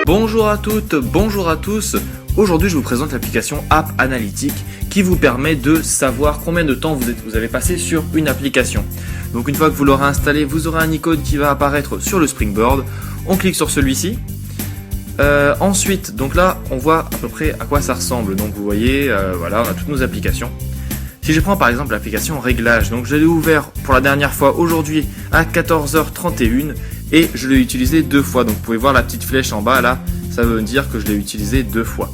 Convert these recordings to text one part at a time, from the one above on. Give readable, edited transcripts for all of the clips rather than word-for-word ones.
Bonjour à toutes, bonjour à tous. Aujourd'hui, je vous présente l'application App Analytics qui vous permet de savoir combien de temps vous avez passé sur une application. Donc une fois que vous l'aurez installé, vous aurez un icône qui va apparaître sur le Springboard. On clique sur celui-ci. Ensuite, donc là, on voit à peu près à quoi ça ressemble. Donc vous voyez, voilà, on a toutes nos applications. Si je prends par exemple l'application Réglages, donc je l'ai ouvert pour la dernière fois aujourd'hui à 14h31 et je l'ai utilisé 2 fois. Donc vous pouvez voir la petite flèche en bas là, ça veut dire que je l'ai utilisé 2 fois.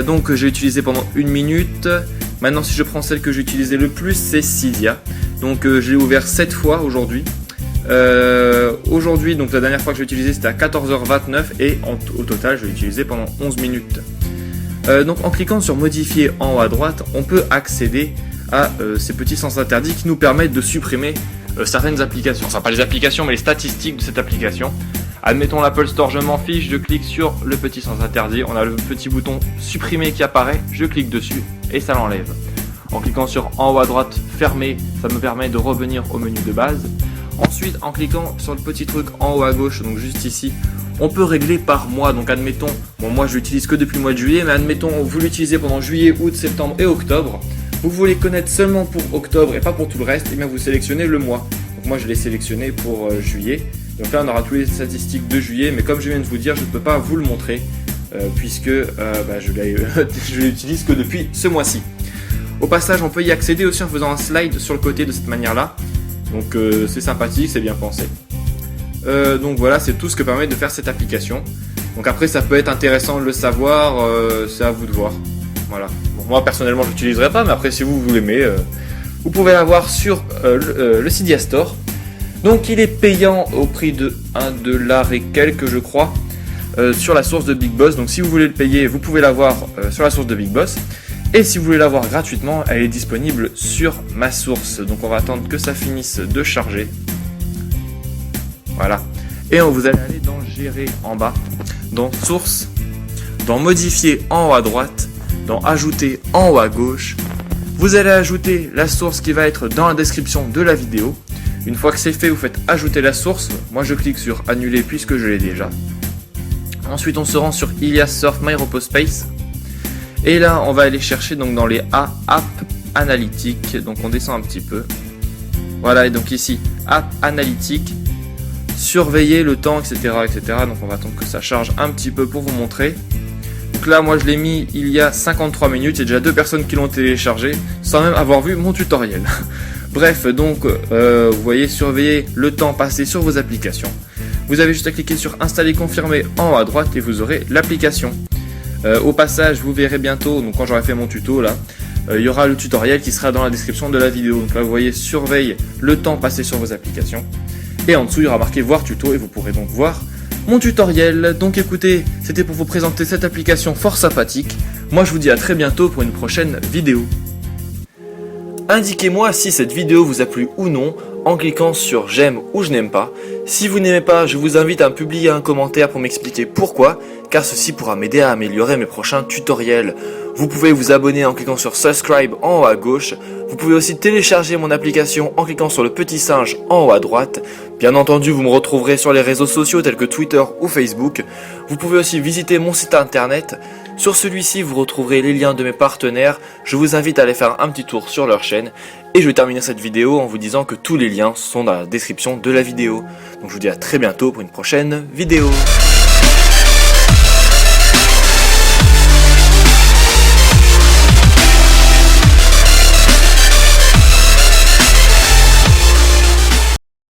Donc j'ai utilisé pendant 1 minute. Maintenant si je prends celle que j'ai utilisée le plus, c'est Cydia. Donc je l'ai ouvert 7 fois aujourd'hui. Aujourd'hui, donc la dernière fois que j'ai utilisé c'était à 14h29 et au total je l'ai utilisé pendant 11 minutes. Donc en cliquant sur modifier en haut à droite, on peut accéder à ces petits sens interdits qui nous permettent de supprimer certaines applications. Enfin pas les applications mais les statistiques de cette application. Admettons l'Apple Store, je m'en fiche, je clique sur le petit sens interdit, on a le petit bouton supprimer qui apparaît, je clique dessus et ça l'enlève. En cliquant sur en haut à droite, fermer, ça me permet de revenir au menu de base. Ensuite, en cliquant sur le petit truc en haut à gauche, donc juste ici, on peut régler par mois. Donc admettons, bon moi je l'utilise que depuis le mois de juillet, mais admettons vous l'utilisez pendant juillet, août, septembre et octobre. Vous voulez connaître seulement pour octobre et pas pour tout le reste, et bien vous sélectionnez le mois. Donc moi je l'ai sélectionné pour juillet. Donc là on aura toutes les statistiques de juillet, mais comme je viens de vous dire, je ne peux pas vous le montrer puisque je l'utilise que depuis ce mois-ci. Au passage, on peut y accéder aussi en faisant un slide sur le côté de cette manière-là. Donc c'est sympathique, c'est bien pensé. Donc voilà, c'est tout ce que permet de faire cette application. Donc après, ça peut être intéressant de le savoir, c'est à vous de voir. Voilà. Bon, moi personnellement, je l'utiliserai pas, mais après, si vous l'aimez, vous pouvez l'avoir sur le Cydia Store. Donc il est payant au prix de 1$ et quelques, je crois, sur la source de Big Boss. Donc si vous voulez le payer, vous pouvez l'avoir sur la source de Big Boss. Et si vous voulez l'avoir gratuitement, elle est disponible sur ma source. Donc on va attendre que ça finisse de charger. Voilà. Et vous allez aller dans Gérer en bas, dans Source, dans Modifier en haut à droite, dans Ajouter en haut à gauche. Vous allez ajouter la source qui va être dans la description de la vidéo. Une fois que c'est fait, vous faites Ajouter la source. Moi je clique sur Annuler puisque je l'ai déjà. Ensuite on se rend sur Ilias Surf My Repo Space. Et là, on va aller chercher donc dans les App Analytics. Donc on descend un petit peu. Voilà, et donc ici, App Analytics, surveiller le temps, etc., etc. Donc on va attendre que ça charge un petit peu pour vous montrer. Donc là, moi je l'ai mis il y a 53 minutes. Il y a déjà 2 personnes qui l'ont téléchargé sans même avoir vu mon tutoriel. Bref, donc vous voyez, surveiller le temps passé sur vos applications. Vous avez juste à cliquer sur Installer, confirmer en haut à droite et vous aurez l'application. Au passage, vous verrez bientôt, donc quand j'aurai fait mon tuto là, il y aura le tutoriel qui sera dans la description de la vidéo. Donc là vous voyez, surveille le temps passé sur vos applications. Et en dessous il y aura marqué voir tuto et vous pourrez donc voir mon tutoriel. Donc écoutez, c'était pour vous présenter cette application fort sympathique. Moi je vous dis à très bientôt pour une prochaine vidéo. Indiquez-moi si cette vidéo vous a plu ou non en cliquant sur j'aime ou je n'aime pas. Si vous n'aimez pas, je vous invite à publier un commentaire pour m'expliquer pourquoi, car ceci pourra m'aider à améliorer mes prochains tutoriels. Vous pouvez vous abonner en cliquant sur subscribe en haut à gauche. Vous pouvez aussi télécharger mon application en cliquant sur le petit singe en haut à droite. Bien entendu, vous me retrouverez sur les réseaux sociaux tels que Twitter ou Facebook. Vous pouvez aussi visiter mon site internet. Sur celui-ci, vous retrouverez les liens de mes partenaires. Je vous invite à aller faire un petit tour sur leur chaîne. Et je vais terminer cette vidéo en vous disant que tous les liens sont dans la description de la vidéo. Donc je vous dis à très bientôt pour une prochaine vidéo.